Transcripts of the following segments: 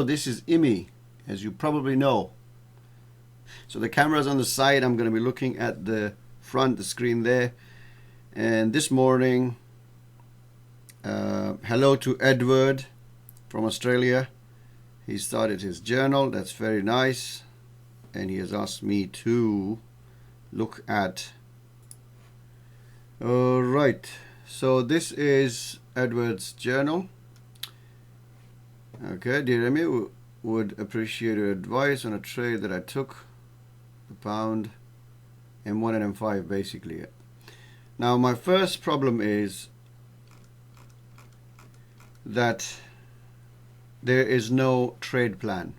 Hello, this is imho, as you probably know. So the camera's on the side. I'm going to be looking at the front, the screen there. And this morning, hello to Edward from Australia. He started his journal. That's very nice. And he has asked me to look at... Alright, so this is Edward's journal. Okay, dear Emmy, would appreciate your advice on a trade that I took. The pound, M1 and M5 basically. Now my first problem is that there is no trade plan.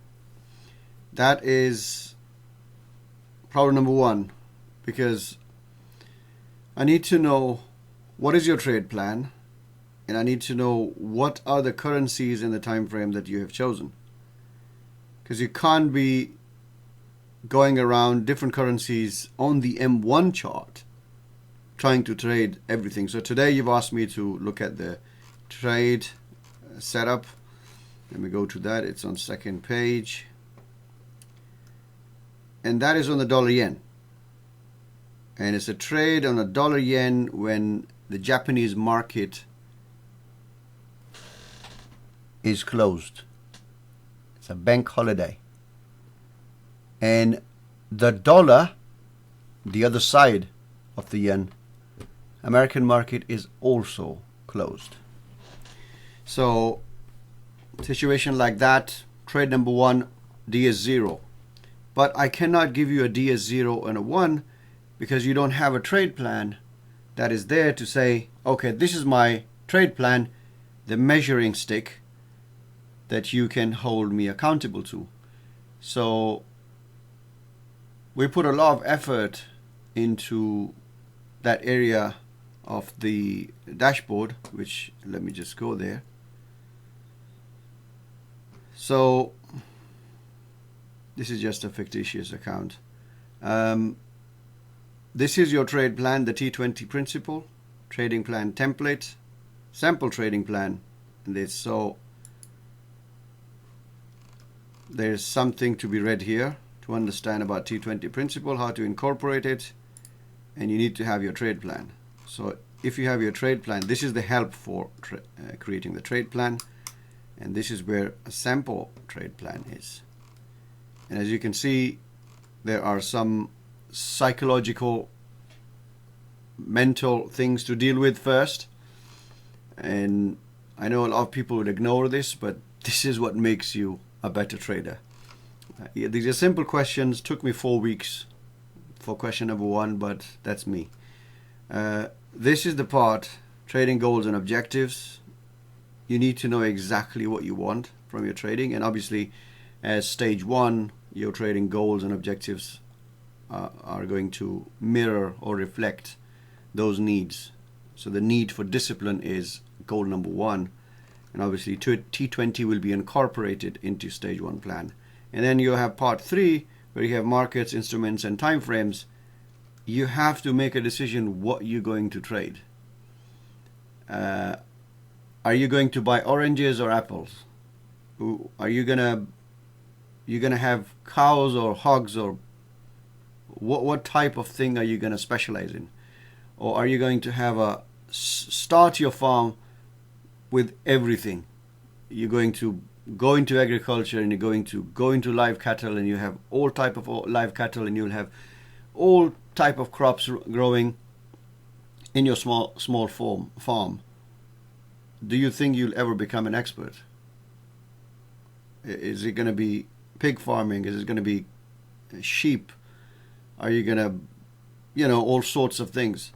That is problem number one, because I need to know what is your trade plan, and I need to know what are the currencies in the time frame that you have chosen. Because you can't be going around different currencies on the M1 chart trying to trade everything. So today you've asked me to look at the trade setup. Let me go to that. It's on second page. And that is on the dollar yen. And it's a trade on a dollar yen when the Japanese market is closed. It's a bank holiday. And the dollar, the other side of the yen, American market is also closed. So, situation like that, trade number one, DS0. But I cannot give you a DS0 and a 1 because you don't have a trade plan that is there to say, okay, this is my trade plan, the measuring stick that you can hold me accountable to. So we put a lot of effort into that area of the dashboard, which let me just go there. So this is just a fictitious account. This is your trade plan, the T20 Principle, trading plan template, sample trading plan. And so there's something to be read here to understand about T20 Principle, how to incorporate it, and you need to have your trade plan. So if you have your trade plan, this is the help for creating the trade plan, and this is where a sample trade plan is. And as you can see, there are some psychological, mental things to deal with first. And I know a lot of people would ignore this, but this is what makes you a better trader. These are simple questions. Took me 4 weeks for question number one, but that's me. This is the part, trading goals and objectives. You need to know exactly what you want from your trading, and obviously as stage one, your trading goals and objectives are going to mirror or reflect those needs. So the need for discipline is goal number one, and obviously T20 will be incorporated into stage one plan. And then you have part three, where you have markets, instruments, and time frames. You have to make a decision what you're going to trade. Are you going to buy oranges or apples? Are you gonna have cows or hogs, or what type of thing are you gonna specialize in? Or are you going to have start your farm with everything? You're going to go into agriculture, and you're going to go into live cattle, and you have all type of live cattle, and you'll have all type of crops growing in your small farm. Do you think you'll ever become an expert? Is it going to be pig farming? Is it going to be sheep? Are you going to, all sorts of things?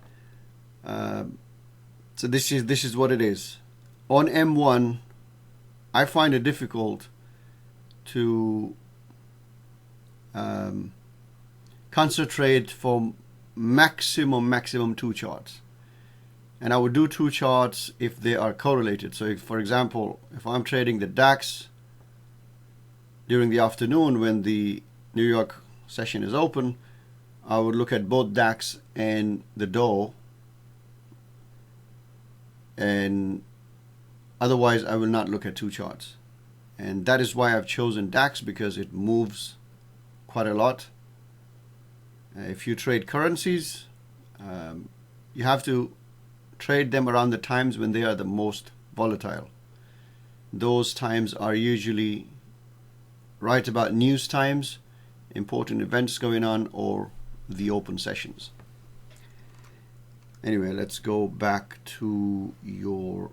So this is what it is. On M1, I find it difficult to concentrate for maximum 2 charts. And I would do 2 charts if they are correlated. So if, for example, if I'm trading the DAX during the afternoon when the New York session is open, I would look at both DAX and the Dow, and otherwise I will not look at 2 charts. And that is why I've chosen DAX, because it moves quite a lot. If you trade currencies, you have to trade them around the times when they are the most volatile. Those times are usually right about news times, important events going on, or the open sessions. Anyway, let's go back to your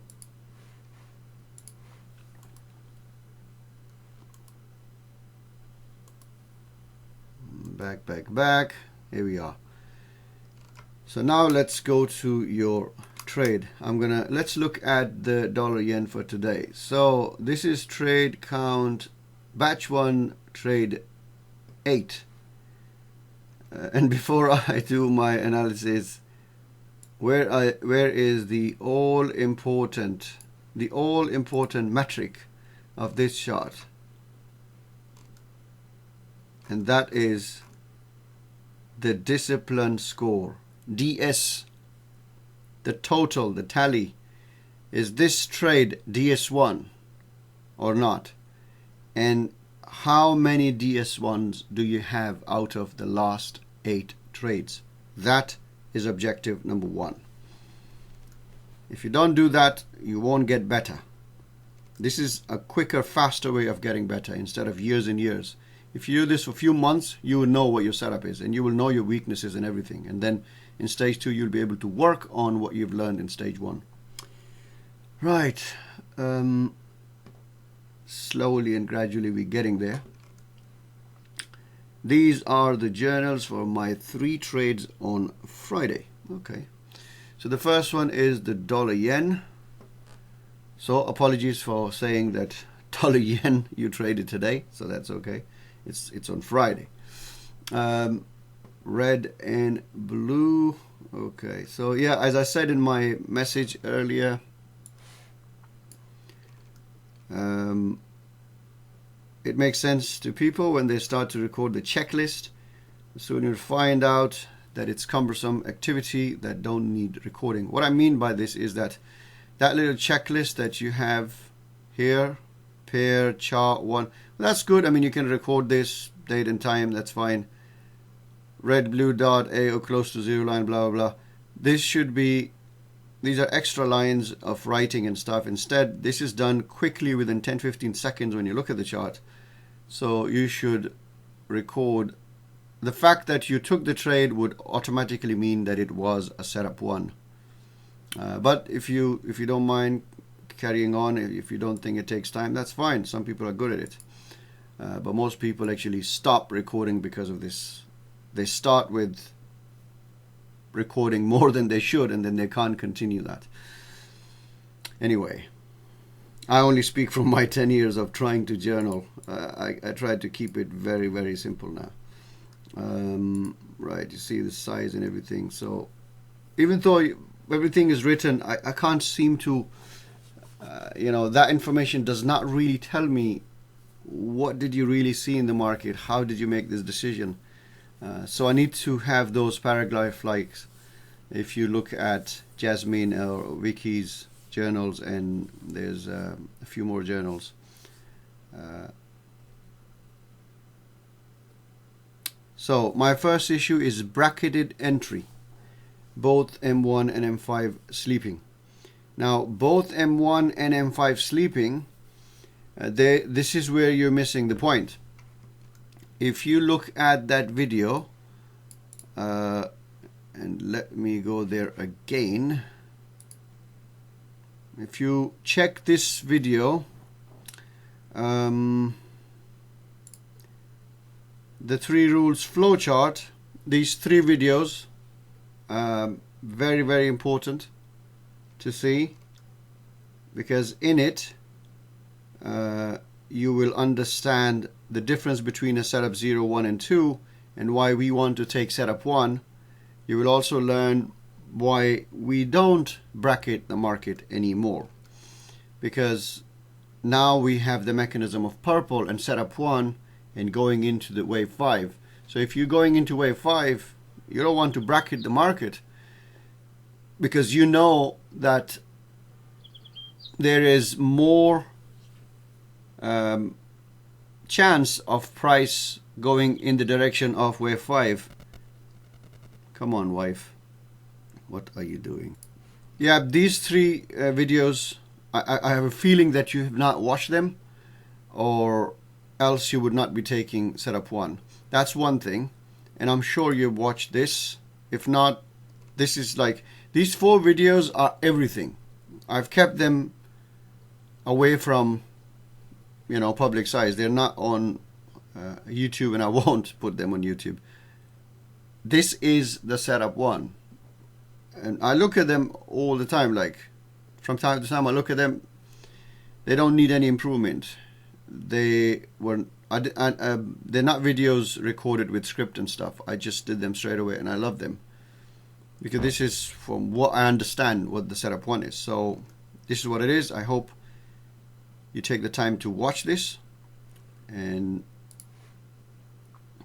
back. Here we are. So now let's go to your trade. Let's look at the dollar yen for today. So this is trade count batch 1, trade 8. And before I do my analysis, where is the all important metric of this chart? And that is the discipline score, DS. The total, the tally. Is this trade DS1 or not? And how many DS1s do you have out of the last 8 trades? That is objective number 1. If you don't do that, you won't get better. This is a quicker, faster way of getting better instead of years and years. If you do this for a few months, you will know what your setup is, and you will know your weaknesses and everything. And then in stage 2, you'll be able to work on what you've learned in stage 1. Right. Slowly and gradually we're getting there. These are the journals for my 3 trades on Friday. Okay. So the first one is the dollar yen. So apologies for saying that dollar yen you traded today. So that's okay. It's on Friday. Red and blue. Okay. So yeah, as I said in my message earlier, it makes sense to people when they start to record the checklist. Soon you'll find out that it's cumbersome activity that don't need recording. What I mean by this is that little checklist that you have here, pair, chart 1, that's good. I mean, you can record this, date and time, that's fine. Red, blue dot, AO close to 0 line, blah, blah, blah. These are extra lines of writing and stuff. Instead, this is done quickly within 10-15 seconds when you look at the chart. So you should record. The fact that you took the trade would automatically mean that it was a setup 1. But if you don't mind carrying on, if you don't think it takes time, that's fine. Some people are good at it. But most people actually stop recording because of this. They start with recording more than they should, and then they can't continue that. Anyway, I only speak from my 10 years of trying to journal. I try to keep it very, very simple now. Right, you see the size and everything. So even though everything is written, I can't seem to, that information does not really tell me what did you really see in the market, how did you make this decision. So I need to have those paragraph, like if you look at Jasmine or Vicky's journals, and there's a few more journals. So my first issue is bracketed entry, both M1 and M5 sleeping. Now both M1 and M5 sleeping, this is where you're missing the point. If you look at that video, and let me go there again. If you check this video, the 3 rules flowchart, these 3 videos, very, very important to see, because in it you will understand the difference between a setup 0, 1 and 2, and why we want to take setup 1. You will also learn why we don't bracket the market anymore, because now we have the mechanism of purple and setup 1 and going into the wave 5. So if you're going into wave 5, you don't want to bracket the market, because you know that there is more chance of price going in the direction of wave 5. Come on, wife. What are you doing? Yeah, these 3 videos, I have a feeling that you have not watched them, or else you would not be taking setup 1. That's one thing. And I'm sure you've watched this. If not, this is like, these 4 videos are everything. I've kept them away from, you know, public size. They're not on YouTube, and I won't put them on YouTube. This is the setup 1. And I look at them all the time, like from time to time I look at them. They don't need any improvement. They're not videos recorded with script and stuff. I just did them straight away, and I love them because this is from what I understand what the setup 1 is. So this is what it is. I hope you take the time to watch this, and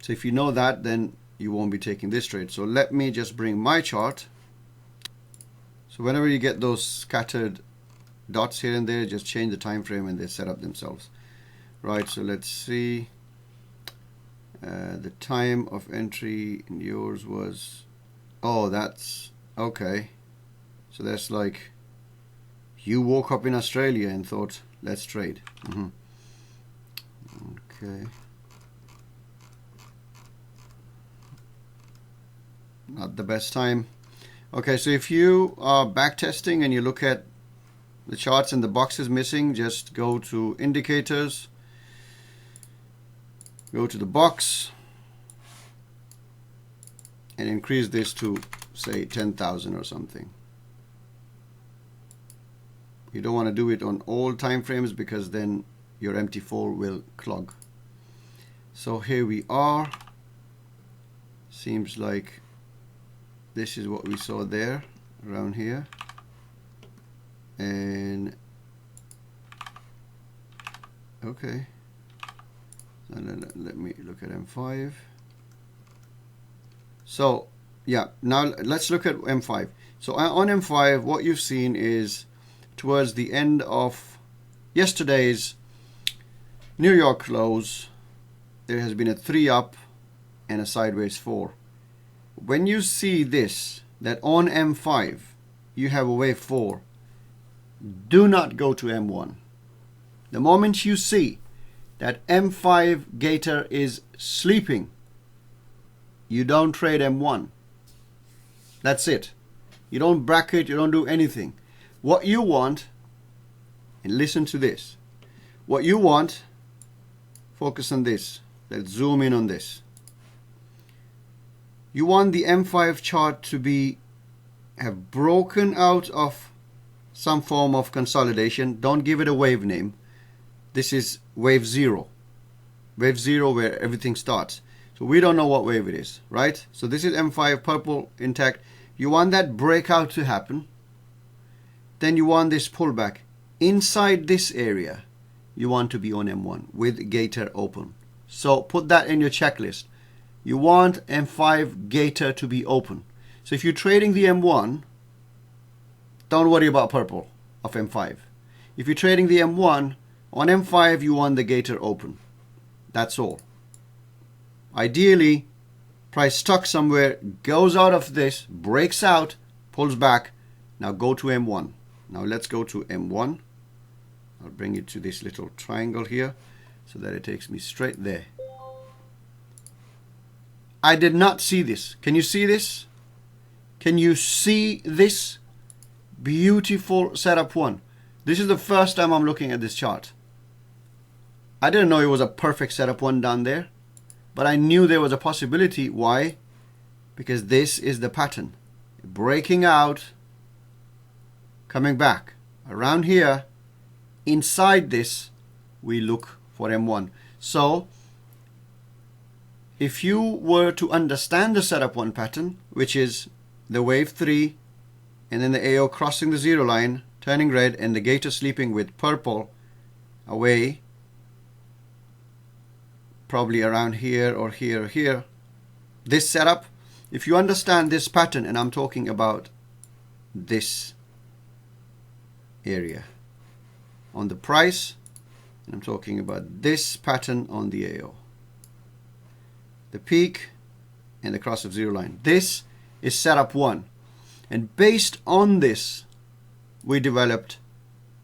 so if you know that, then you won't be taking this trade. So let me just bring my chart. So whenever you get those scattered dots here and there, just change the time frame and they set up themselves. Right, so let's see. The time of entry in yours was, oh, that's okay. So that's like you woke up in Australia and thought, let's trade. Okay. Not the best time. Okay, so if you are backtesting and you look at the charts and the box is missing, just go to indicators, go to the box, and increase this to, say, 10,000 or something. You don't want to do it on all time frames because then your MT4 will clog. So here we are. Seems like this is what we saw there, around here. And okay, so let me look at M5. So yeah, now let's look at M5. So on M5, what you've seen is towards the end of yesterday's New York close, there has been a 3 up and a sideways 4. When you see this, that on M5 you have a wave 4, do not go to M1. The moment you see that M5 gator is sleeping, you don't trade M1. That's it. You don't bracket, you don't do anything. What you want, and listen to this, what you want, focus on this. Let's zoom in on this. You want the M5 chart to have broken out of some form of consolidation. Don't give it a wave name. This is wave 0. Wave 0 where everything starts. So we don't know what wave it is, right? So this is M5 purple intact. You want that breakout to happen. Then you want this pullback. Inside this area, you want to be on M1 with gator open. So put that in your checklist. You want M5 gator to be open. So if you're trading the M1, don't worry about purple of M5. If you're trading the M1, on M5 you want the gator open. That's all. Ideally, price stuck somewhere, goes out of this, breaks out, pulls back. Now go to M1. Now let's go to M1. I'll bring it to this little triangle here so that it takes me straight there. I did not see this. Can you see this? Can you see this? Beautiful setup 1. This is the first time I'm looking at this chart. I didn't know it was a perfect setup 1 down there, but I knew there was a possibility. Why? Because this is the pattern. Breaking out, coming back. Around here, inside this, we look for M1. So if you were to understand the setup 1 pattern, which is the wave 3 and then the AO crossing the 0 line, turning red, and the gator sleeping with purple away, probably around here or here or here, this setup, if you understand this pattern, and I'm talking about this area on the price And I'm talking about this pattern on the AO. The peak and the cross of zero line. This is setup 1. And based on this, we developed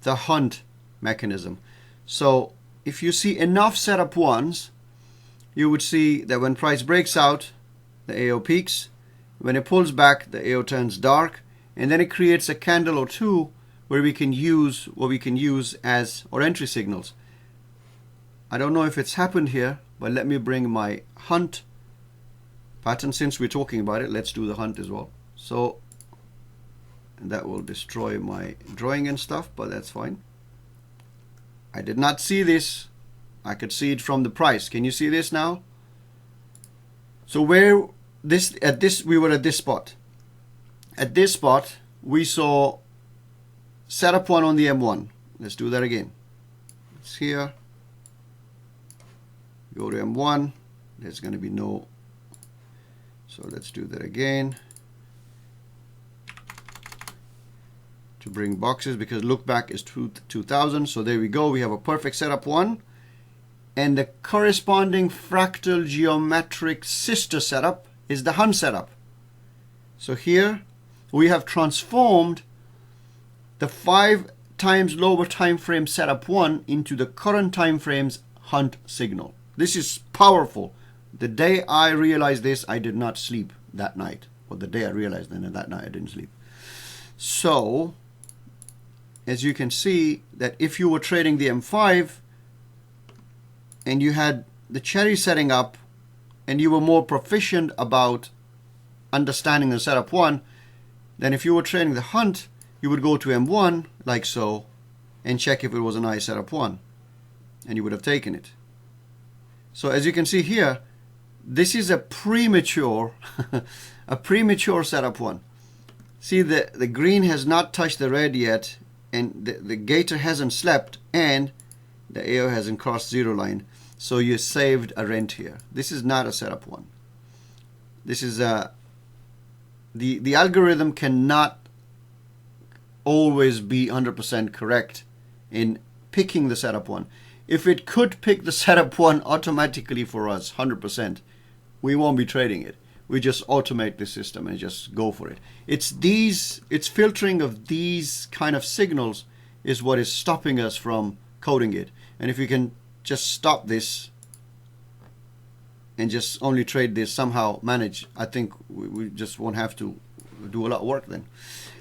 the hunt mechanism. So if you see enough setup 1s, you would see that when price breaks out, the AO peaks. When it pulls back, the AO turns dark. And then it creates a candle or two where we can use what we can use as our entry signals. I don't know if it's happened here, but let me bring my hunt pattern. Since we're talking about it, let's do the hunt as well. So that will destroy my drawing and stuff, but that's fine. I did not see this. I could see it from the price. Can you see this now? So where this we were at this spot. At this spot, we saw setup 1 on the M1. Let's do that again. It's here. Go to M1. There's going to be no. So let's do that again. To bring boxes, because look back is 2000. So there we go. We have a perfect setup 1. And the corresponding fractal geometric sister setup is the hunt setup. So here we have transformed the 5 times lower time frame setup 1 into the current time frame's hunt signal. This is powerful. The day I realized this, I did not sleep that night. Or the day I realized it, and that night I didn't sleep. So as you can see, that if you were trading the M5 and you had the cherry setting up and you were more proficient about understanding the setup 1, then if you were trading the hunt, you would go to M1 like so and check if it was a nice setup 1, and you would have taken it. So as you can see here, this is a premature a premature setup 1. See, the green has not touched the red yet, and the gator hasn't slept, and the AO hasn't crossed zero line. So you saved a rent here. This is not a setup 1. This is the algorithm cannot always be 100% correct in picking the setup 1. If it could pick the setup 1 automatically for us 100%, we won't be trading it. We just automate the system and just go for it. It's filtering of these kind of signals is what is stopping us from coding it. And if we can just stop this and just only trade this, somehow manage, I think we just won't have to do a lot of work then.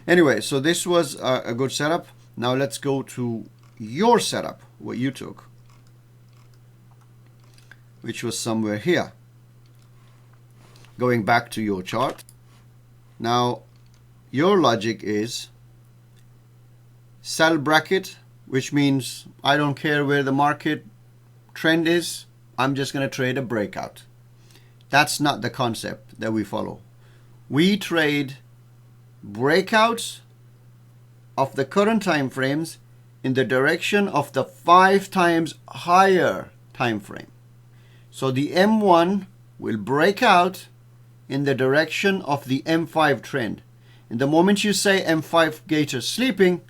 Anyway, so this was a good setup. Now let's go to your setup, what you took, which was somewhere here. Going back to your chart. Now, your logic is sell bracket, which means I don't care where the market trend is, I'm just going to trade a breakout. That's not the concept that we follow. We trade breakouts of the current time frames in the direction of the 5 times higher time frame. So the M1 will break out in the direction of the M5 trend. And the moment you say M5 gator sleeping,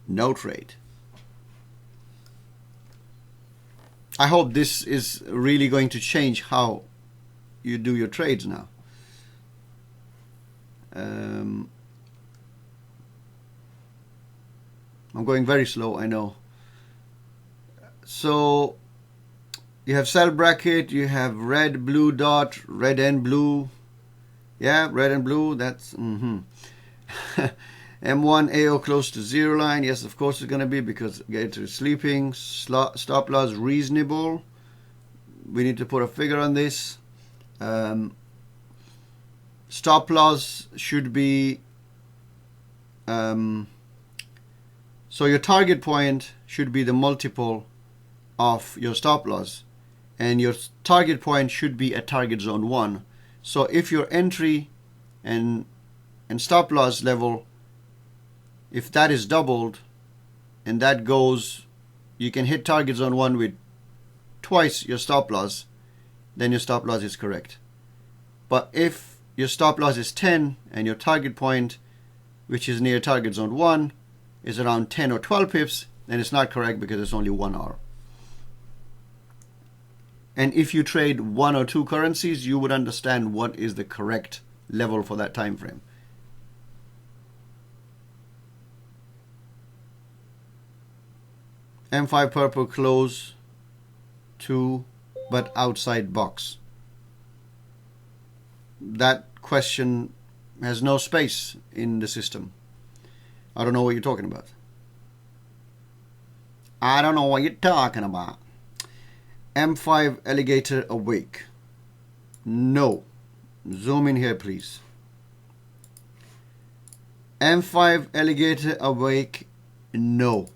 no trade. I hope this is really going to change how you do your trades now. I'm going very slow, I know. So you have sell bracket, you have red, blue dot, red and blue. Yeah, red and blue, that's M1 AO close to zero line. Yes, of course it's going to be because gator is sleeping. Stop loss reasonable. We need to put a figure on this. Stop loss should be so your target point should be the multiple of your stop loss, and your target point should be at target zone 1. So if your entry and stop loss level, if that is doubled and that goes, you can hit target zone 1 with twice your stop loss, then your stop loss is correct. But if your stop loss is 10 and your target point, which is near target zone 1, is around 10 or 12 pips, then it's not correct because it's only 1 hour. And if you trade one or two currencies, you would understand what is the correct level for that time frame. M5 purple close to but outside box. That question has no space in the system. I don't know what you're talking about. I don't know what you're talking about. M5 alligator awake. No. Zoom in here, please. M5 alligator awake. No.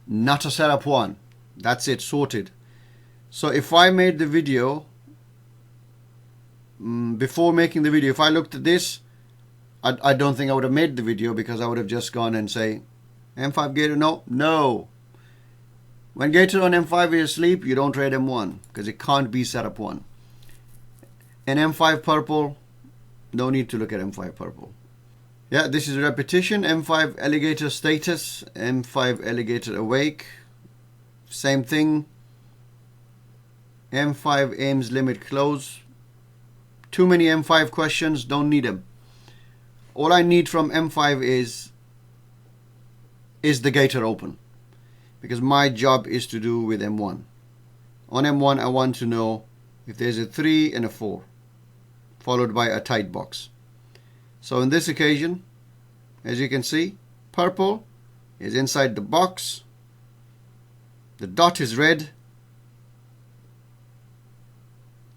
Not a setup one. That's it, sorted. So if I made the video, before making the video, if I looked at this, I don't think I would have made the video, because I would have just gone and say, M5 gator, no. When gator on M5 is asleep, you don't trade M1, because it can't be setup one. And M5 purple, no need to look at M5 purple. Yeah, this is a repetition. M5 alligator status, M5 alligator awake, same thing. M5 aims limit close. Too many M5 questions, don't need them. All I need from M5 is the gator open, because my job is to do with M1. On M1, I want to know if there's a 3 and a 4, followed by a tight box. So in this occasion, as you can see, purple is inside the box. The dot is red.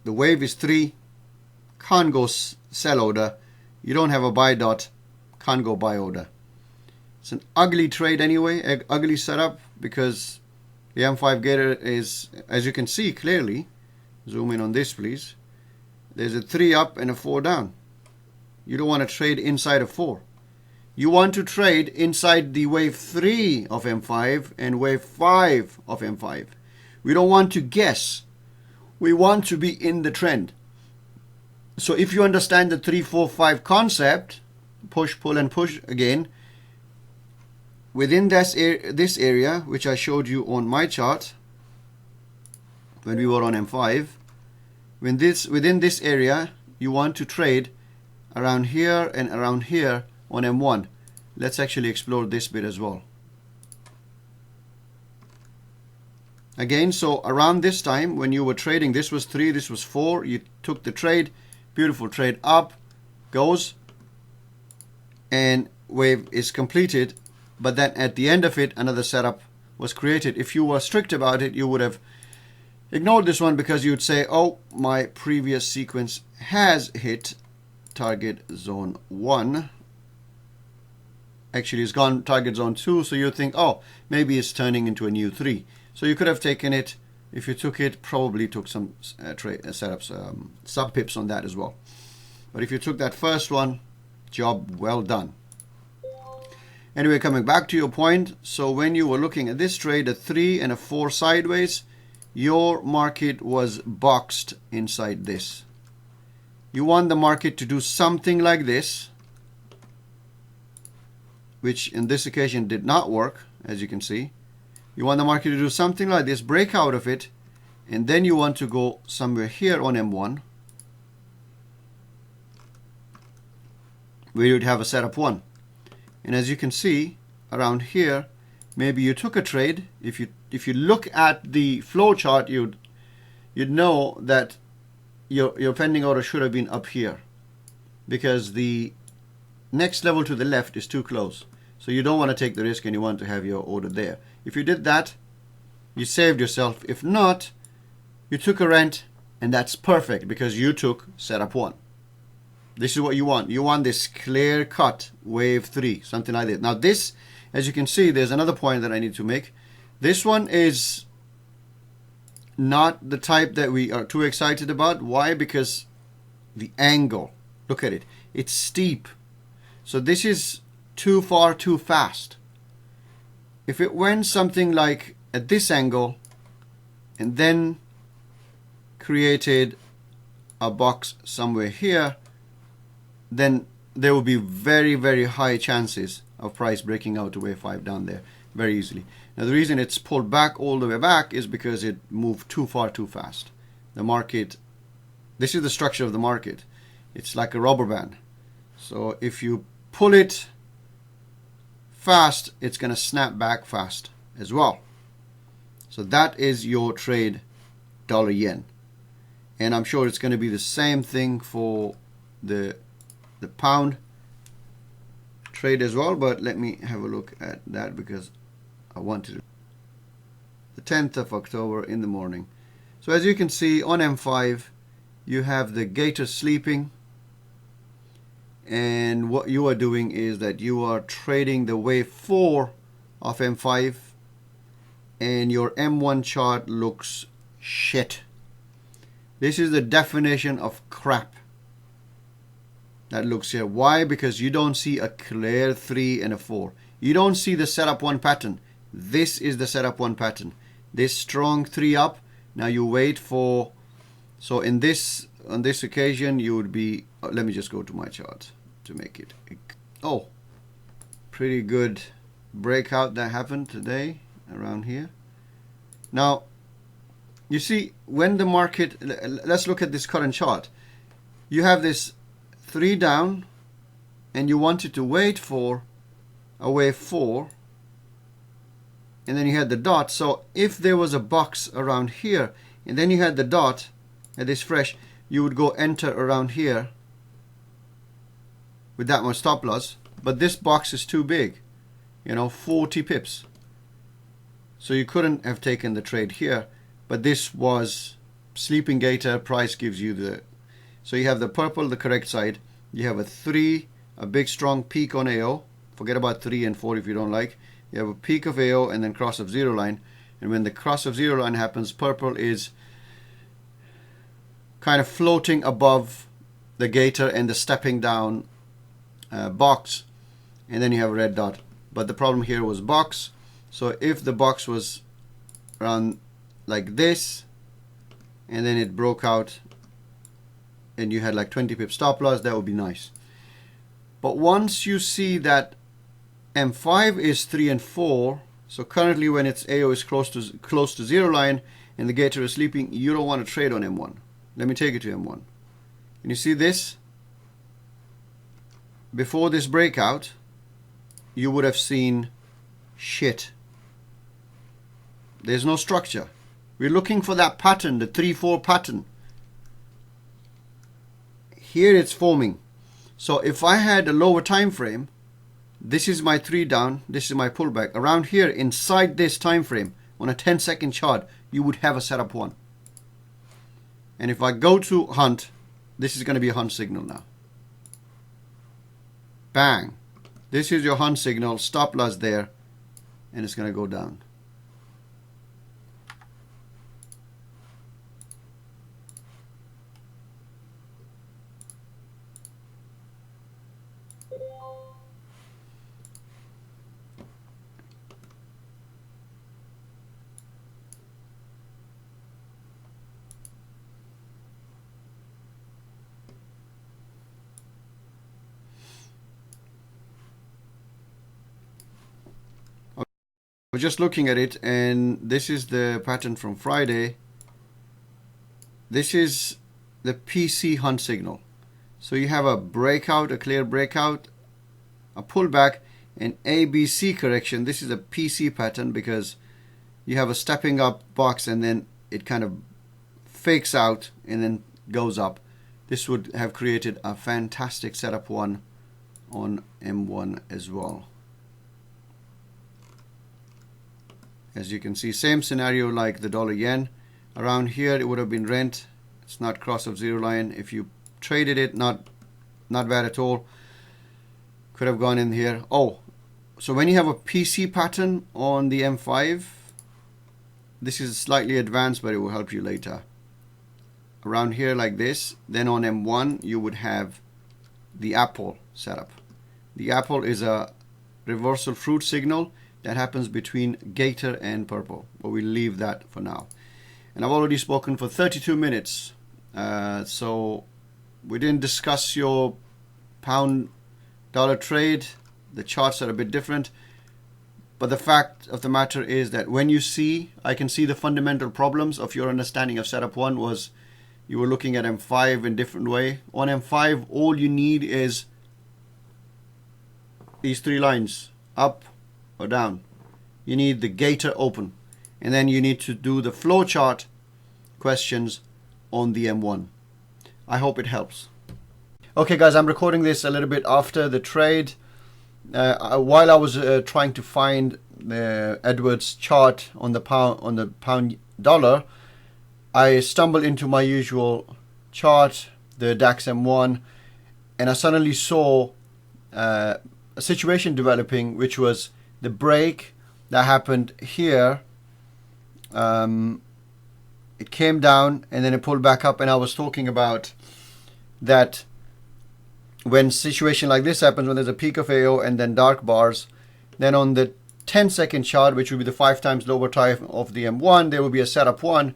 The wave is 3. Can't go sell order. You don't have a buy dot. Can't go buy order. It's an ugly trade anyway, ugly setup, because the M5 gator is, as you can see clearly, zoom in on this please, there's a 3 up and a 4 down. You don't want to trade inside a 4. You want to trade inside the wave 3 of M5 and wave 5 of M5. We don't want to guess. We want to be in the trend. So if you understand the 3, 4, 5 concept, push, pull and push again, within this area, which I showed you on my chart when we were on M5, within this area, you want to trade around here and around here on M1. Let's actually explore this bit as well. Again, so around this time when you were trading, this was 3, this was 4, you took the trade, beautiful trade up, goes, and wave is completed, but then at the end of it, another setup was created. If you were strict about it, you would have ignored this one, because you would say, oh, my previous sequence has hit target zone 1. Actually, it's gone target zone 2, so you think, oh, maybe it's turning into a new 3. So you could have taken it. If you took it, probably took some setups, sub pips on that as well. But if you took that first one, job well done. Anyway, coming back to your point, so when you were looking at this trade, a 3 and a 4 sideways, your market was boxed inside this. You want the market to do something like this, which in this occasion did not work, as you can see. You want the market to do something like this, break out of it, and then you want to go somewhere here on M1, where you'd have a setup 1. And as you can see, around here, maybe you took a trade. If you look at the flow chart, you'd know that your pending order should have been up here, because the next level to the left is too close. So you don't want to take the risk, and you want to have your order there. If you did that, you saved yourself. If not, you took a rent, and that's perfect, because you took setup 1. This is what you want. You want this clear cut wave 3, something like that. Now this, as you can see, there's another point that I need to make. This one is not the type that we are too excited about. Why? Because the angle, look at it, it's steep. So this is too far, too fast. If it went something like at this angle and then created a box somewhere here, then there will be very, very high chances of price breaking out to wave 5 down there. very easily. Now the reason it's pulled back all the way back is because it moved too far too fast. The market, this is the structure of the market. It's like a rubber band. So if you pull it fast, it's going to snap back fast as well. So that is your trade dollar yen. And I'm sure it's going to be the same thing for the pound trade as well, but let me have a look at that because I wanted to. The 10th of October in the morning. So as you can see on M5, you have the gator sleeping, and what you are doing is that you are trading the wave 4 of M5, and your M1 chart looks shit. This is the definition of crap that looks here. Why? Because you don't see a clear 3 and a 4. You don't see the setup 1 pattern. This is the setup 1 pattern. This strong 3 up. Now you wait for, so on this occasion you would be, let me just go to my chart to make it. Oh, pretty good breakout that happened today around here. Now you see when the market, let's look at this current chart. You have this 3 down and you wanted to wait for a wave 4, and then you had the dot. So if there was a box around here and then you had the dot at this fresh, you would go enter around here with that much stop loss, but this box is too big, 40 pips, so you couldn't have taken the trade here. But this was sleeping gator. Price gives you the, so you have the purple, the correct side. You have a 3, a big strong peak on AO. Forget about 3 and 4 if you don't like. You have a peak of AO and then cross of zero line. And when the cross of zero line happens, purple is kind of floating above the gator and the stepping down box. And then you have a red dot. But the problem here was box. So if the box was around like this, and then it broke out and you had like 20 pip stop loss, that would be nice. But once you see that M5 is 3 and 4, so currently when its AO is close to zero line and the gator is sleeping, you don't want to trade on M1. Let me take you to M1. And you see this? Before this breakout, you would have seen shit. There's no structure. We're looking for that pattern, the 3-4 pattern. Here it's forming. So if I had a lower time frame, this is my 3 down, this is my pullback. Around here, inside this time frame, on a 10-second chart, you would have a setup 1. And if I go to hunt, this is going to be a hunt signal now. Bang. This is your hunt signal, stop loss there, and it's going to go down. I was just looking at it, and this is the pattern from Friday. This is the PC hunt signal. So you have a breakout, a clear breakout, a pullback, an ABC correction. This is a PC pattern because you have a stepping up box and then it kind of fakes out and then goes up. This would have created a fantastic setup 1 on M1 as well. As you can see, same scenario like the dollar yen. Around here it would have been rent. It's not cross of zero line. If you traded it, not bad at all. Could have gone in here. Oh, so when you have a PC pattern on the M5, this is slightly advanced, but it will help you later. Around here like this, then on M1 you would have the apple setup. The apple is a reversal fruit signal that happens between gator and purple, but we'll leave that for now. And I've already spoken for 32 minutes, so we didn't discuss your pound dollar trade. The charts are a bit different. But the fact of the matter is that when you see, I can see the fundamental problems of your understanding of setup 1 was you were looking at M5 in different way. On M5, all you need is these 3 lines, up or down. You need the gator open. And then you need to do the flowchart questions on the M1. I hope it helps. Okay guys, I'm recording this a little bit after the trade. While I was trying to find the Edwards chart on the pound dollar, I stumbled into my usual chart, the DAX M1, and I suddenly saw a situation developing, which was the break that happened here. It came down and then it pulled back up, and I was talking about that when situation like this happens, when there's a peak of AO and then dark bars, then on the 10-second chart, which will be the 5 times lower time of the M1, there will be a setup 1.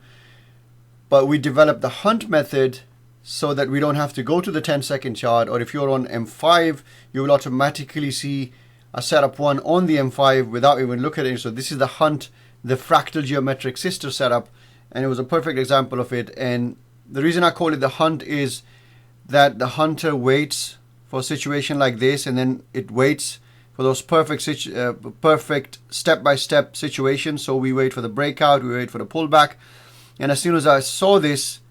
But we developed the hunt method so that we don't have to go to the 10-second chart, or if you're on M5, you will automatically see a setup 1 on the M5 without even looking at it. So this is the hunt, the fractal geometric sister setup, and it was a perfect example of it. And the reason I call it the hunt is that the hunter waits for a situation like this, and then it waits for those perfect step-by-step situations. So we wait for the breakout, we wait for the pullback, and as soon as I saw this,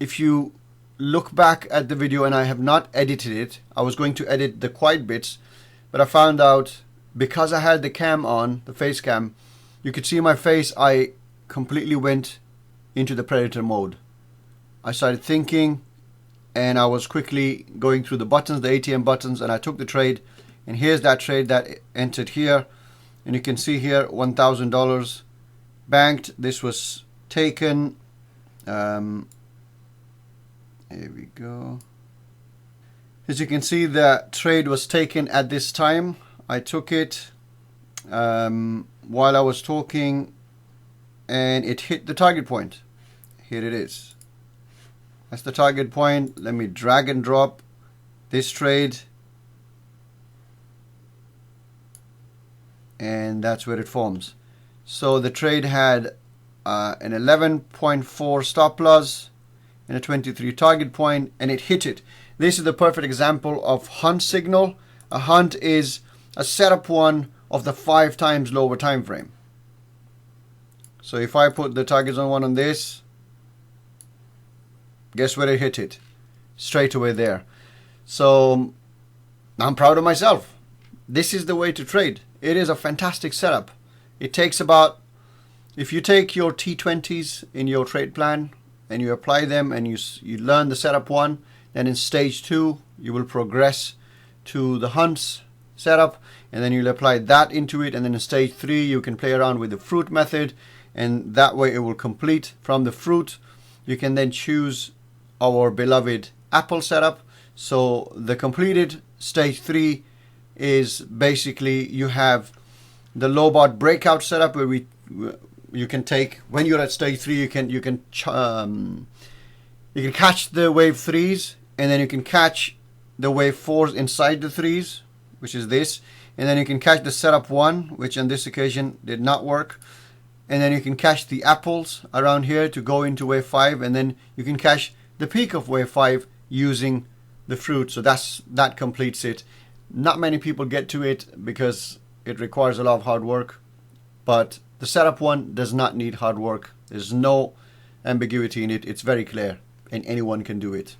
if you look back at the video, and I have not edited it, I was going to edit the quiet bits, but I found out because I had the cam on, the face cam, you could see my face, I completely went into the predator mode. I started thinking, and I was quickly going through the buttons, the ATM buttons, and I took the trade. And here's that trade that entered here. And you can see here, $1,000 banked. This was taken. Here we go. As you can see, the trade was taken at this time. I took it while I was talking, and it hit the target point. Here it is. That's the target point. Let me drag and drop this trade, and that's where it forms. So the trade had an 11.4 stop loss and a 23 target point, and it hit it. This is the perfect example of hunt signal. A hunt is a setup 1 of the 5 times lower time frame. So if I put the target zone 1 on this, guess where it hit it? Straight away there. So I'm proud of myself. This is the way to trade. It is a fantastic setup. It takes about, if you take your T20s in your trade plan and you apply them and you learn the setup 1, then in stage 2 you will progress to the hunts setup, and then you'll apply that into it, and then in stage 3 you can play around with the fruit method, and that way it will complete. From the fruit you can then choose our beloved Apple setup. So the completed stage 3 is basically you have the low bot breakout setup, where you can take, when you're at stage 3, you can catch the wave 3s, and then you can catch the wave 4s inside the 3s, which is this, and then you can catch the setup 1, which on this occasion did not work. And then you can catch the apples around here to go into wave 5, and then you can catch the peak of wave 5 using the fruit. So that completes it. Not many people get to it because it requires a lot of hard work, but the setup 1 does not need hard work. There's no ambiguity in it. It's very clear, and anyone can do it.